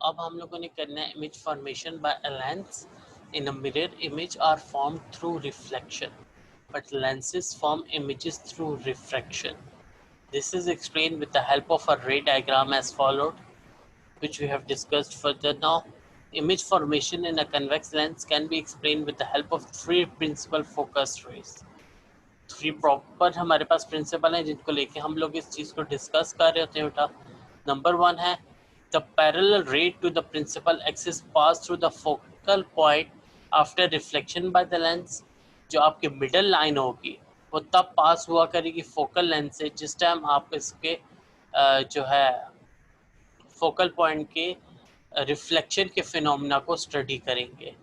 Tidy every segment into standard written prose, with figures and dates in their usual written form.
अब हम लोगों ने करना है image formation by a lens in a mirror image are formed through reflection but lenses form images through refraction. This is explained with the help of a ray diagram as followed, which we have discussed further now. Image formation in a convex lens can be explained with the help of three principal focus rays. Three proper हमारे पास principal हैं जिनको लेके हम लोग इस चीज़ को discuss कर रहे होते हैं बेटा. नंबर वन है the parallel ray to the principal axis pass through the focal point after reflection by the lens. जो आपकी मिडल लाइन होगी वो तब पास हुआ करेगी फोकल लेंस से जिस टाइम आप इसके जो है फोकल पॉइंट के रिफ्लेक्शन के फिनोमिना को स्टडी करेंगे.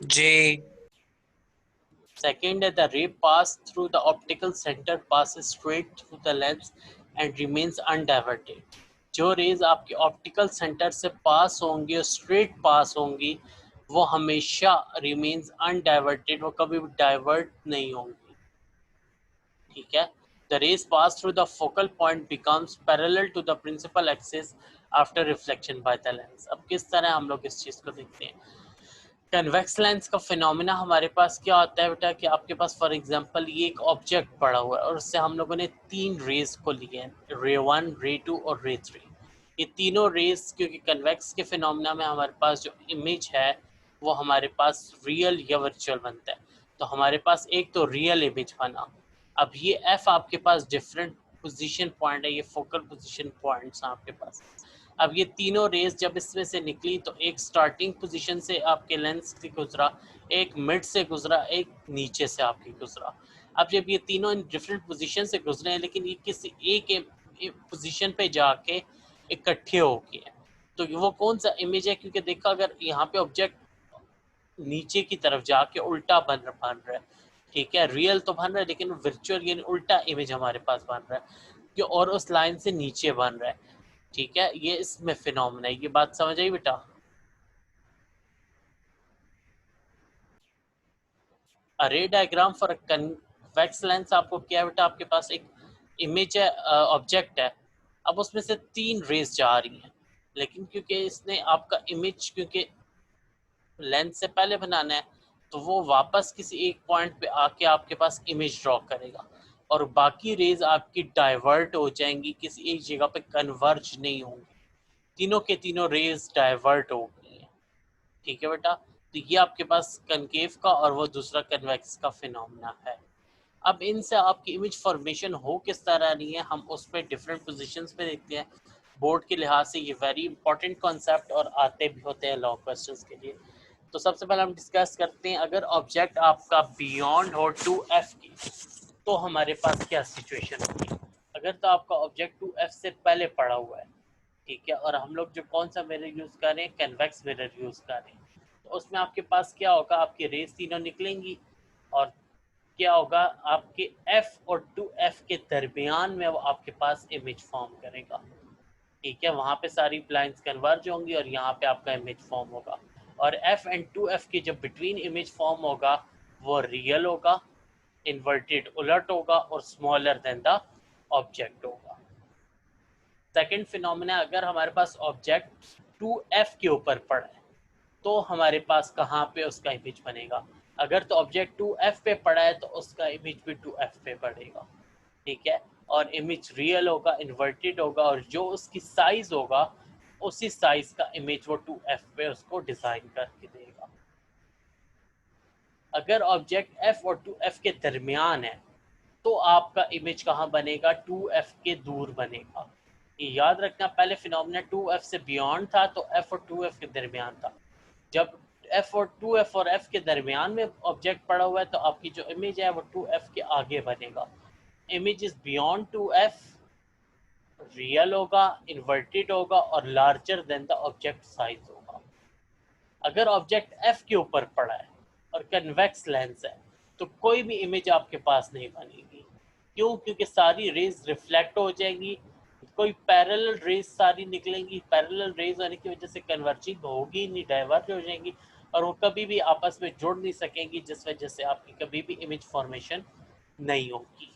जी. Second, the ray passed through the optical center passes straight through the lens and remains undiverted. जो रेज आपके ऑप्टिकल सेंटर से पास होंगी और स्ट्रेट पास होंगी वो हमेशा रिमेन्स अनडाइवर्टेड, वो कभी भी डाइवर्ट नहीं होंगी. ठीक है. The rays pass through the focal point becomes parallel to the principal axis after reflection by the lens. अब किस तरह हम लोग इस चीज़ को देखते हैं. कन्वेक्स लेंस का फिनोमिना हमारे पास क्या होता है बेटा कि आपके पास फॉर एग्जांपल ये एक ऑब्जेक्ट पड़ा हुआ है और उससे हम लोगों ने तीन रेज को लिए हैं, रे 1, रे 2 और रे 3. ये तीनों रेज क्योंकि कन्वेक्स के फिनोमिना में हमारे पास जो इमेज है वो हमारे पास रियल या वर्चुअल बनता है. तो हमारे पास एक तो रियल इमेज बना. अब ये एफ आपके पास डिफरेंट पोजीशन पॉइंट है, ये फोकल पोजीशन पॉइंट्स हैं आपके पास. अब ये तीनों रेज जब इसमें से निकली तो एक स्टार्टिंग पोजीशन से आपके लेंस से गुजरा, एक मिड से गुजरा, एक नीचे से आपकी गुजरा. अब जब ये तीनों इन डिफरेंट पोजीशन से गुजरे हैं लेकिन ये किसी एक पोजीशन पे जाके इकट्ठे हो गए हैं तो वो कौन सा इमेज है. क्योंकि देखा अगर यहाँ पे ऑब्जेक्ट नीचे की तरफ जाके उल्टा बन रहा है, ठीक है, रियल तो बन रहा है लेकिन वर्चुअल यानी उल्टा इमेज हमारे पास बन रहा है और उस लाइन से नीचे बन रहा है. ठीक है, ये इसमें फिनोमेना है. ये बात समझ आई बेटा. अरे डायग्राम फॉर कन्वेक्स लेंस आपको क्या है बेटा, आपके पास एक इमेज है, ऑब्जेक्ट है. अब उसमें से तीन रेज जा रही हैं लेकिन क्योंकि इसने आपका इमेज क्योंकि लेंस से पहले बनाना है तो वो वापस किसी एक पॉइंट पे आके आपके पास इमेज ड्रॉ करेगा और बाकी रेज आपकी डाइवर्ट हो जाएंगी, किसी एक जगह पे कन्वर्ज नहीं होंगी. तीनों के तीनों रेज डाइवर्ट हो गई हैं. ठीक है बेटा. तो ये आपके पास कनकेव का और वो दूसरा कन्वेक्स का फिनोमेना है. अब इनसे आपकी इमेज फॉर्मेशन हो किस तरह रही है हम उस पर डिफरेंट पोजीशंस पे देखते हैं. बोर्ड के लिहाज से ये वेरी इंपॉर्टेंट कॉन्सेप्ट और आते भी होते हैं लॉन्ग क्वेश्चंस के लिए. तो सबसे पहले हम डिस्कस करते हैं अगर ऑब्जेक्ट आपका बियॉन्ड हो 2f की तो हमारे पास क्या सिचुएशन होगी. अगर तो आपका ऑब्जेक्ट 2f से पहले पड़ा हुआ है, ठीक है, और हम लोग जो कौन सा मिरर यूज़ कर रहे हैं, कन्वेक्स मिरर यूज़ कर रहे हैं, तो उसमें आपके पास क्या होगा, आपकी रेज तीनों निकलेंगी और क्या होगा, आपके f और 2f के दरमियान में वो आपके पास इमेज फॉर्म करेगा. ठीक है, वहाँ पे सारी लाइंस कन्वर्ज होंगी और यहाँ पे आपका इमेज फॉर्म होगा. और f एंड 2f के जब बिटवीन इमेज फॉर्म होगा वो रियल होगा, इन्वर्टेड उलट होगा और स्मॉलर देन द ऑब्जेक्ट होगा. सेकंड फिनोमेना, अगर हमारे पास ऑब्जेक्ट 2f के ऊपर पड़ा है तो हमारे पास कहाँ पे उसका इमेज बनेगा. अगर तो ऑब्जेक्ट 2f पे पड़ा है तो उसका इमेज भी 2f पे पड़ेगा. ठीक है, और इमेज रियल होगा, इन्वर्टेड होगा और जो उसकी साइज होगा उसी साइज का इमेज वो 2f पे उसको डिजाइन करके देगा. अगर ऑब्जेक्ट f और 2f के दरमियान है तो आपका इमेज कहाँ बनेगा, 2f के दूर बनेगा. ये याद रखना, पहले फिनोमेना 2f से बियॉन्ड था तो f और 2f के दरमियान था. जब f और 2f और f के दरमियान में ऑब्जेक्ट पड़ा हुआ है तो आपकी जो इमेज है वो 2f के आगे बनेगा. Image is beyond 2f, real होगा, इन्वर्टेड होगा और larger than the object size होगा. अगर ऑब्जेक्ट f के ऊपर पड़ा है और कन्वेक्स लेंस है तो कोई भी इमेज आपके पास नहीं बनेगी. क्यों? क्योंकि सारी रेज रिफ्लेक्ट हो जाएंगी, कोई पैरेलल रेज सारी निकलेंगी, पैरेलल रेज होने की वजह से कन्वर्जिंग होगी नहीं, डाइवर्ज हो जाएंगी और वो कभी भी आपस में जुड़ नहीं सकेंगी जिस वजह से आपकी कभी भी इमेज फॉर्मेशन नहीं होगी.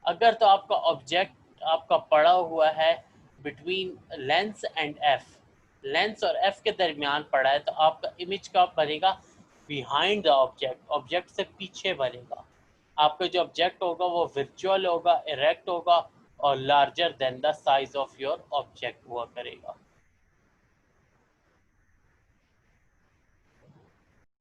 अगर तो आपका ऑब्जेक्ट आपका पड़ा हुआ है between lens and F, lens और एफ के दरमियान पड़ा है, तो आपका इमेज का बनेगा बिहाइंड द ऑब्जेक्ट, ऑब्जेक्ट से पीछे बनेगा। आपका जो ऑब्जेक्ट होगा वो वर्चुअल होगा, इरेक्ट होगा और larger than the size of your object हुआ करेगा।